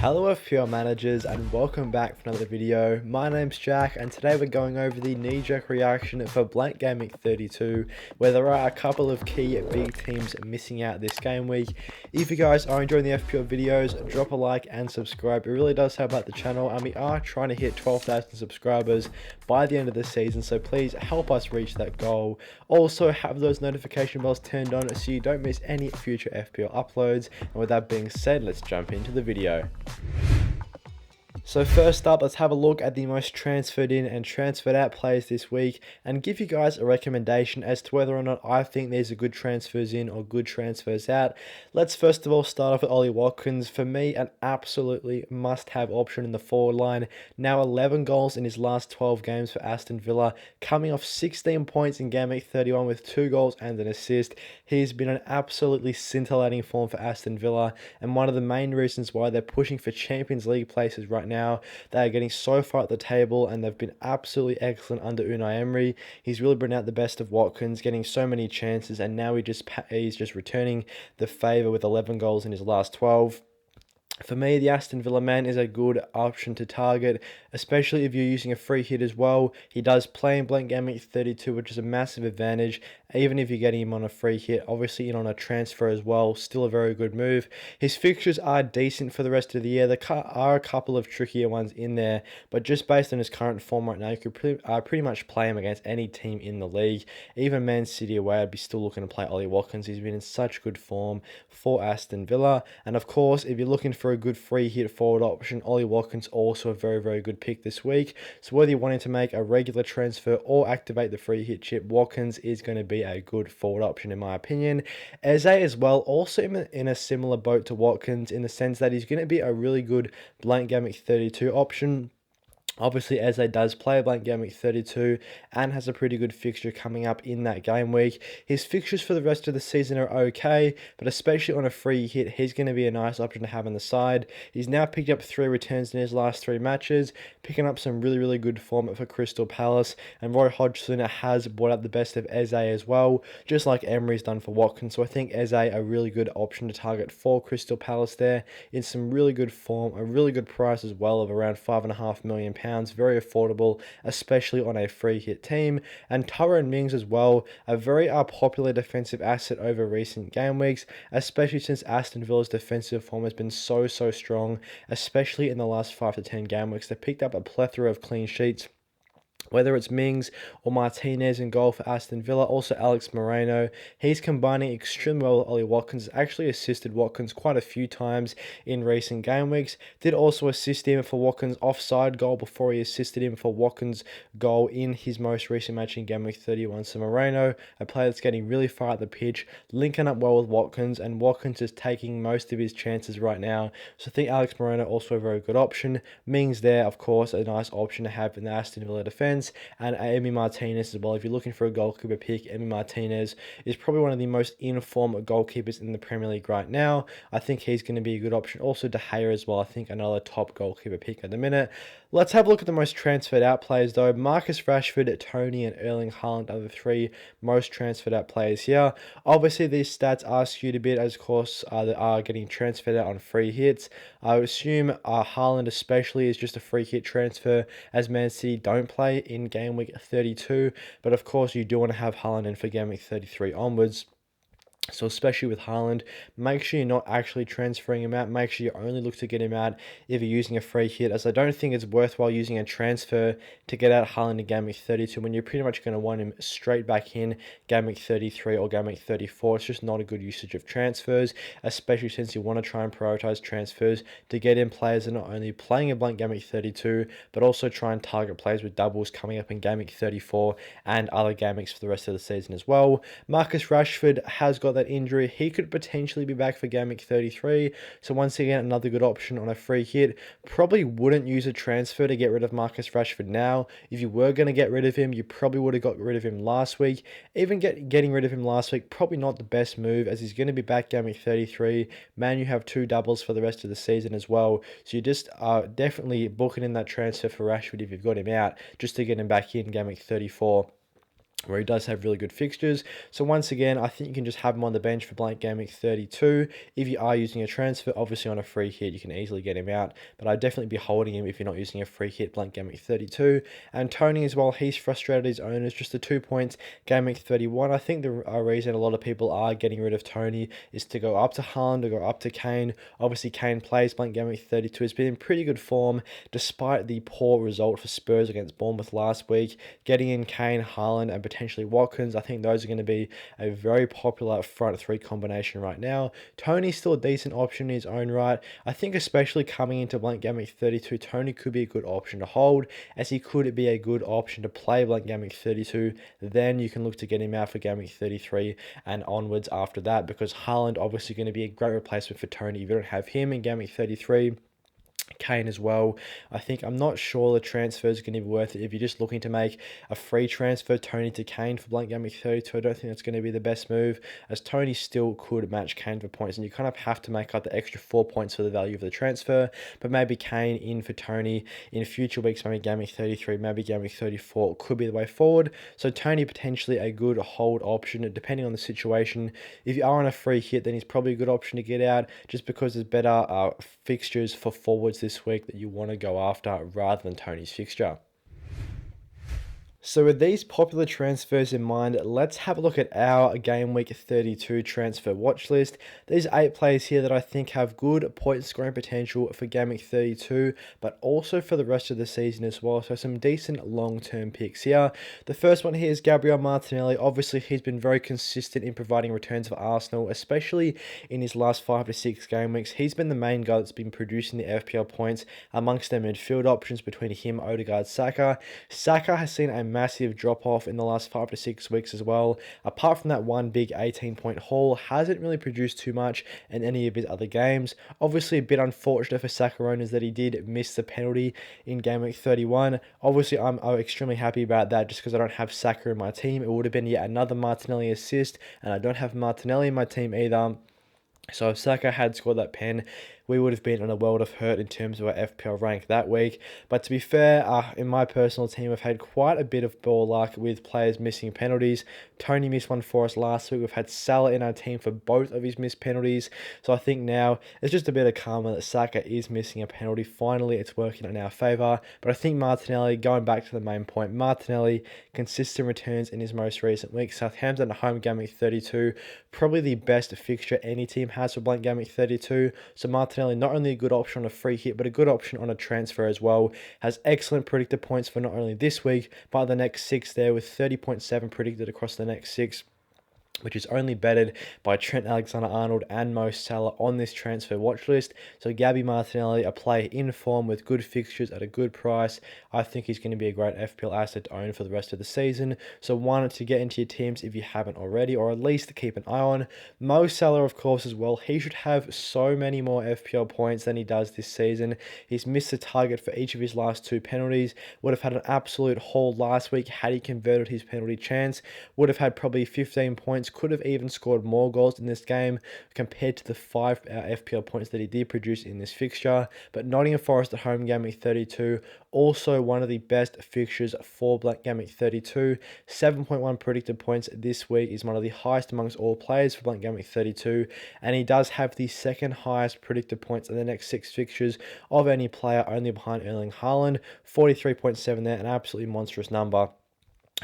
Hello FPL managers and welcome back for another video. My name's Jack and today we're going over the knee-jerk reaction for blank game week 32 where there are a couple of key big teams missing out this game week. If you guys are enjoying the FPL videos, drop a like and subscribe. It really does help out the channel and we are trying to hit 12,000 subscribers by the end of the season, so please help us reach that goal. Also have those notification bells turned on so you don't miss any future FPL uploads. And with that being said, let's jump into the video. So first up, let's have a look at the most transferred in and transferred out players this week and give you guys a recommendation as to whether or not I think these are good transfers in or good transfers out. Let's first of all start off with Ollie Watkins. For me, an absolutely must-have option in the forward line. Now 11 goals in his last 12 games for Aston Villa, coming off 16 points in game week 31 with 2 goals and an assist. He's been an absolutely scintillating form for Aston Villa and one of the main reasons why they're pushing for Champions League places right now. They are getting so far at the table and they've been absolutely excellent under Unai Emery. He's really brought out the best of Watkins, getting so many chances, and now he's just returning the favour with 11 goals in his last 12. For me, the Aston Villa man is a good option to target, especially if you're using a free hit as well. He does play in blank game week 32, which is a massive advantage, even if you're getting him on a free hit. Obviously, in on a transfer as well, still a very good move. His fixtures are decent for the rest of the year. There are a couple of trickier ones in there, but just based on his current form right now, you could pretty much play him against any team in the league. Even Man City away, I'd be still looking to play Ollie Watkins. He's been in such good form for Aston Villa. And of course, if you're looking for a good free hit forward option, Ollie Watkins also a very good pick this week. So whether you're wanting to make a regular transfer or activate the free hit chip, Watkins is going to be a good forward option in my opinion. Eze as well, also in a similar boat to Watkins in the sense that he's going to be a really good blank game week 32 option. Obviously, Eze does play a blank game week 32 and has a pretty good fixture coming up in that game week. His fixtures for the rest of the season are okay, but especially on a free hit, he's going to be a nice option to have on the side. He's now picked up 3 returns in his last 3 matches, picking up some really good form for Crystal Palace, and Roy Hodgson has brought up the best of Eze as well, just like Emery's done for Watkins. So I think Eze a really good option to target for Crystal Palace there, in some really good form, a really good price as well of around £5.5 million. Very affordable, especially on a free hit team. And Tyrone Mings as well, a very popular defensive asset over recent game weeks, especially since Aston Villa's defensive form has been so strong, especially in the last 5 to 10 game weeks. They picked up a plethora of clean sheets, whether it's Mings or Martinez in goal for Aston Villa. Also Alex Moreno, he's combining extremely well with Ollie Watkins. Actually assisted Watkins quite a few times in recent game weeks. Did also assist him for Watkins' offside goal before he assisted him for Watkins' goal in his most recent match in game week 31. So Moreno, a player that's getting really far at the pitch, linking up well with Watkins, and Watkins is taking most of his chances right now. So I think Alex Moreno also a very good option. Mings there, of course, a nice option to have in the Aston Villa defense. And Emi Martinez as well. If you're looking for a goalkeeper pick, Emi Martinez is probably one of the most in-form goalkeepers in the Premier League right now. I think he's going to be a good option. Also De Gea as well, I think another top goalkeeper pick at the minute. Let's have a look at the most transferred out players though. Marcus Rashford, Tony and Erling Haaland are the 3 most transferred out players here. Obviously these stats are skewed a bit as of course they are getting transferred out on free hits. I would assume Haaland especially is just a free hit transfer as Man City don't play in game week 32, but of course you do want to have Haaland in for game week 33 onwards. So especially with Haaland, make sure you're not actually transferring him out. Make sure you only look to get him out if you're using a free hit, as I don't think it's worthwhile using a transfer to get out Haaland in game week 32 when you're pretty much going to want him straight back in game week 33 or game week 34. It's just not a good usage of transfers, especially since you want to try and prioritize transfers to get in players that are not only playing a blank game week 32, but also try and target players with doubles coming up in game week 34 and other game weeks for the rest of the season as well. Marcus Rashford has got that injury. He could potentially be back for game week 33, so once again another good option on a free hit. Probably wouldn't use a transfer to get rid of Marcus Rashford now. If you were going to get rid of him, you probably would have got rid of him last week. Even getting rid of him last week, probably not the best move, as he's going to be back game week 33. Man, you have 2 doubles for the rest of the season as well, so you just are definitely booking in that transfer for Rashford if you've got him out, just to get him back in game week 34. where he does have really good fixtures. So once again, I think you can just have him on the bench for blank game week 32. If you are using a transfer, obviously on a free hit, you can easily get him out, but I'd definitely be holding him if you're not using a free hit blank game week 32. And Tony as well, he's frustrated his owners, just the 2 points game week 31. I think the reason a lot of people are getting rid of Tony is to go up to Haaland or go up to Kane. Obviously Kane plays blank game week 32. Has been in pretty good form despite the poor result for Spurs against Bournemouth last week. Getting in Kane, Haaland and potentially Watkins, I think those are going to be a very popular front three combination right now. Tony's still a decent option in his own right. I think especially coming into blank game week 32, Tony could be a good option to hold, as he could be a good option to play blank game week 32. Then you can look to get him out for game week 33 and onwards after that, because Haaland obviously going to be a great replacement for Tony if you don't have him in game week 33. Kane as well. I'm not sure the transfer is going to be worth it. If you're just looking to make a free transfer, Tony to Kane for blank game week 32, I don't think that's going to be the best move, as Tony still could match Kane for points, and you kind of have to make up the extra 4 points for the value of the transfer. But maybe Kane in for Tony in future weeks, maybe game week 33, maybe game week 34 could be the way forward. So Tony potentially a good hold option depending on the situation. If you are on a free hit, then he's probably a good option to get out, just because there's better fixtures for forwards this week that you want to go after rather than Tony's fixture. So with these popular transfers in mind, let's have a look at our game week 32 transfer watch list. These 8 players here that I think have good point scoring potential for game week 32, but also for the rest of the season as well. So some decent long-term picks here. The first one here is Gabriel Martinelli. Obviously, he's been very consistent in providing returns for Arsenal, especially in his last 5 to 6 game weeks. He's been the main guy that's been producing the FPL points amongst their midfield options between him, Odegaard, Saka. Saka has seen a massive drop off in the last 5 to 6 weeks as well. Apart from that one big 18-point haul, hasn't really produced too much in any of his other games. Obviously, a bit unfortunate for Saka owners that he did miss the penalty in game week 31. Obviously, I'm extremely happy about that, just because I don't have Saka in my team. It would have been yet another Martinelli assist, and I don't have Martinelli in my team either. So if Saka had scored that pen, we would have been in a world of hurt in terms of our FPL rank that week. But to be fair, in my personal team, I've had quite a bit of ball luck with players missing penalties. Tony missed one for us last week. We've had Salah in our team for both of his missed penalties. So I think now it's just a bit of karma that Saka is missing a penalty. Finally, it's working in our favour. But I think Martinelli, going back to the main point, Martinelli, consistent returns in his most recent week. Southampton at home game week 32, probably the best fixture any team has for blank game week 32. So Martinelli, not only a good option on a free hit, but a good option on a transfer as well. Has excellent predictor points for not only this week, but the next 6 there, with 30.7 predicted across the next 6, which is only bettered by Trent Alexander-Arnold and Mo Salah on this transfer watch list. So Gabby Martinelli, a player in form with good fixtures at a good price. I think he's going to be a great FPL asset to own for the rest of the season. So one to get into your teams if you haven't already, or at least to keep an eye on. Mo Salah, of course, as well. He should have so many more FPL points than he does this season. He's missed the target for each of his last 2 penalties. Would have had an absolute haul last week had he converted his penalty chance. Would have had probably 15 points. Could have even scored more goals in this game compared to the 5 FPL points that he did produce in this fixture. But Nottingham Forest at home game week 32, also one of the best fixtures for blank game week 32. 7.1 predicted points this week is one of the highest amongst all players for blank game week 32, and he does have the second highest predicted points in the next 6 fixtures of any player, only behind Erling Haaland. 43.7 there, an absolutely monstrous number.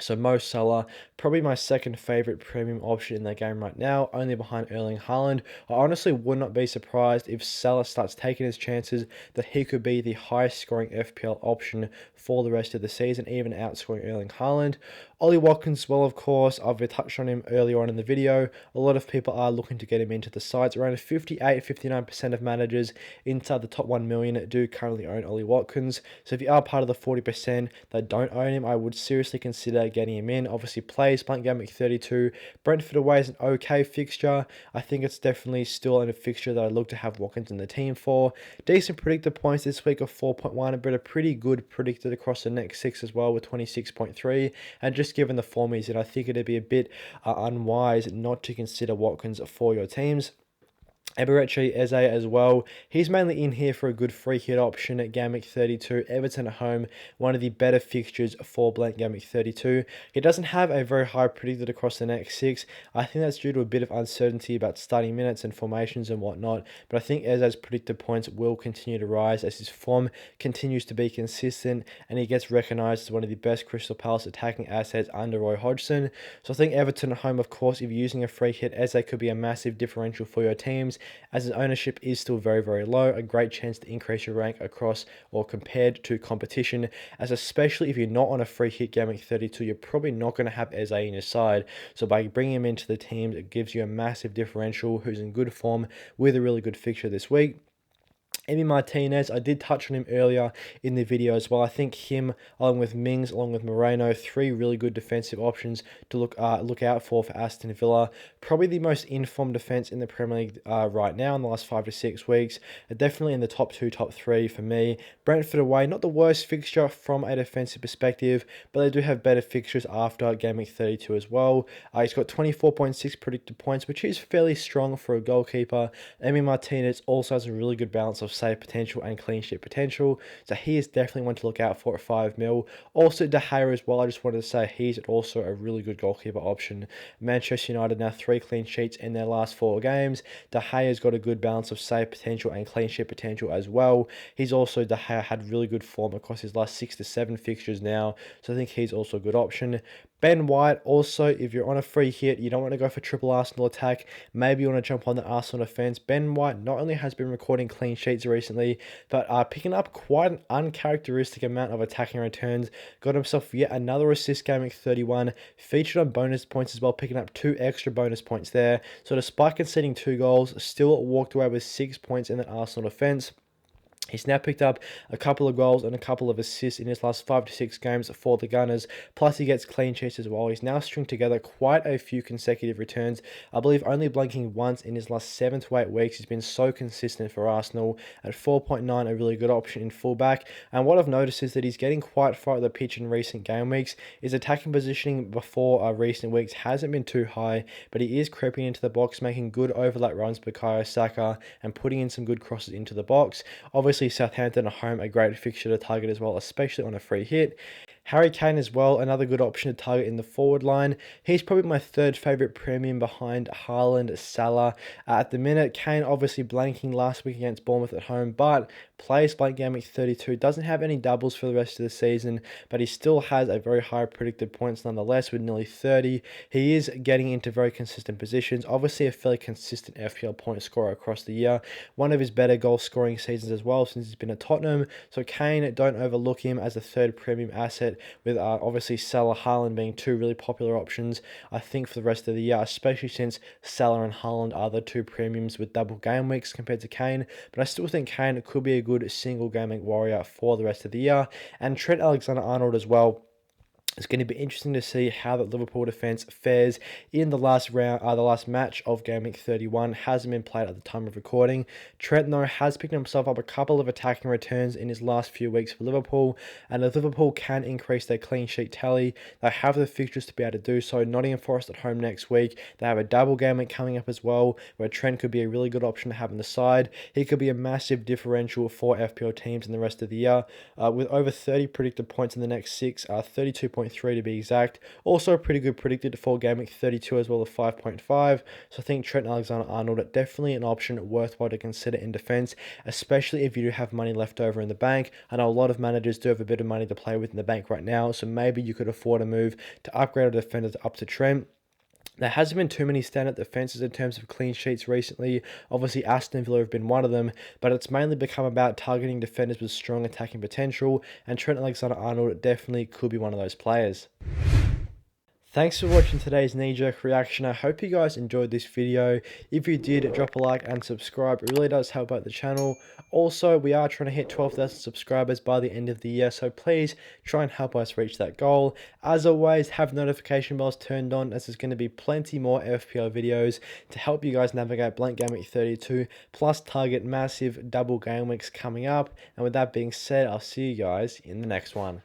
So Mo Salah, probably my second favourite premium option in the game right now, only behind Erling Haaland. I honestly would not be surprised if Salah starts taking his chances that he could be the highest scoring FPL option for the rest of the season, even outscoring Erling Haaland. Ollie Watkins, well, of course, I've touched on him earlier on in the video. A lot of people are looking to get him into the sides. Around 58-59% of managers inside the top 1 million do currently own Ollie Watkins. So if you are part of the 40% that don't own him, I would seriously consider getting him in. Obviously, plays blank game week 32. Brentford away is an okay fixture. I think it's definitely still a fixture that I'd look to have Watkins in the team for. Decent predictor points this week of 4.1, but a pretty good predicted across the next 6 as well with 26.3. And just given the form he's in, I think it'd be a bit unwise not to consider Watkins for your teams. Eberechi Eze as well. He's mainly in here for a good free hit option at GameWeek 32. Everton at home, one of the better fixtures for blank GameWeek 32. He doesn't have a very high predicted across the next 6. I think that's due to a bit of uncertainty about starting minutes and formations and whatnot. But I think Eze's predicted points will continue to rise as his form continues to be consistent and he gets recognised as one of the best Crystal Palace attacking assets under Roy Hodgson. So I think Everton at home, of course, if you're using a free hit, Eze could be a massive differential for your teams, as his ownership is still very, very low. A great chance to increase your rank across or compared to competition, as especially if you're not on a free hit GameWeek 32, you're probably not going to have Eze in your side. So by bringing him into the team, it gives you a massive differential who's in good form with a really good fixture this week. Emi Martinez, I did touch on him earlier in the video as well. I think him, along with Mings, along with Moreno, 3 really good defensive options to look out for Aston Villa. Probably the most informed defense in the Premier League right now in the last 5 to 6 weeks. Definitely in the top 2, top 3 for me. Brentford away, not the worst fixture from a defensive perspective, but they do have better fixtures after Game Week 32 as well. He's got 24.6 predicted points, which is fairly strong for a goalkeeper. Emi Martinez also has a really good balance of save potential and clean sheet potential, so he is definitely one to look out for at 5 mil. Also De Gea as well, I just wanted to say he's also a really good goalkeeper option. Manchester United now 3 clean sheets in their last 4 games. De Gea's got a good balance of save potential and clean sheet potential as well. He's also, De Gea had really good form across his last 6 to 7 fixtures now, so I think he's also a good option. Ben White, also, if you're on a free hit, you don't want to go for triple Arsenal attack, maybe you want to jump on the Arsenal defense. Ben White not only has been recording clean sheets recently, but picking up quite an uncharacteristic amount of attacking returns. Got himself yet another assist Game Week 31, featured on bonus points as well, picking up 2 extra bonus points there. So despite conceding 2 goals, still walked away with 6 points in the Arsenal defense. He's now picked up a couple of goals and a couple of assists in his last 5 to 6 games for the Gunners. Plus, he gets clean sheets as well. He's now stringed together quite a few consecutive returns. I believe only blanking once in his last 7 to 8 weeks. He's been so consistent for Arsenal. At 4.9, a really good option in fullback. And what I've noticed is that he's getting quite far at the pitch in recent game weeks. His attacking positioning before recent weeks hasn't been too high, but he is creeping into the box, making good overlap runs for Bukayo Saka and putting in some good crosses into the box. Obviously, Southampton at home, a great fixture to target as well, especially on a free hit. Harry Kane as well, another good option to target in the forward line. He's probably my 3rd favourite premium behind Haaland, Salah. At the minute, Kane obviously blanking last week against Bournemouth at home, but plays blank Game Week 32, doesn't have any doubles for the rest of the season, but he still has a very high predicted points nonetheless with nearly 30. He is getting into very consistent positions, obviously a fairly consistent FPL point scorer across the year. One of his better goal scoring seasons as well since he's been at Tottenham, so Kane, don't overlook him as a 3rd premium asset, with obviously Salah, Haaland being 2 really popular options, I think, for the rest of the year, especially since Salah and Haaland are the 2 premiums with double game weeks compared to Kane. But I still think Kane could be a good single game week warrior for the rest of the year. And Trent Alexander-Arnold as well. It's going to be interesting to see how the Liverpool defense fares in the last round, the last match of Game Week 31. Hasn't been played at the time of recording. Trent, though, has picked himself up a couple of attacking returns in his last few weeks for Liverpool, and if Liverpool can increase their clean sheet tally, they have the fixtures to be able to do so. Nottingham Forest at home next week. They have a double game week coming up as well, where Trent could be a really good option to have on the side. He could be a massive differential for FPL teams in the rest of the year, with over 30 predicted points in the next 6, 32.3 to be exact. Also pretty good predicted for Game Week 32 as well of 5.5. So I think Trent Alexander-Arnold definitely an option worthwhile to consider in defense, especially if you do have money left over in the bank. I know a lot of managers do have a bit of money to play with in the bank right now, so maybe you could afford a move to upgrade a defender up to Trent. There hasn't been too many standout defences in terms of clean sheets recently. Obviously, Aston Villa have been one of them, but it's mainly become about targeting defenders with strong attacking potential, and Trent Alexander-Arnold definitely could be one of those players. Thanks for watching today's knee-jerk reaction. I hope you guys enjoyed this video. If you did, drop a like and subscribe. It really does help out the channel. Also, we are trying to hit 12,000 subscribers by the end of the year, so please try and help us reach that goal. As always, have notification bells turned on, as there's going to be plenty more FPL videos to help you guys navigate blank game week 32, plus target massive double game weeks coming up. And with that being said, I'll see you guys in the next one.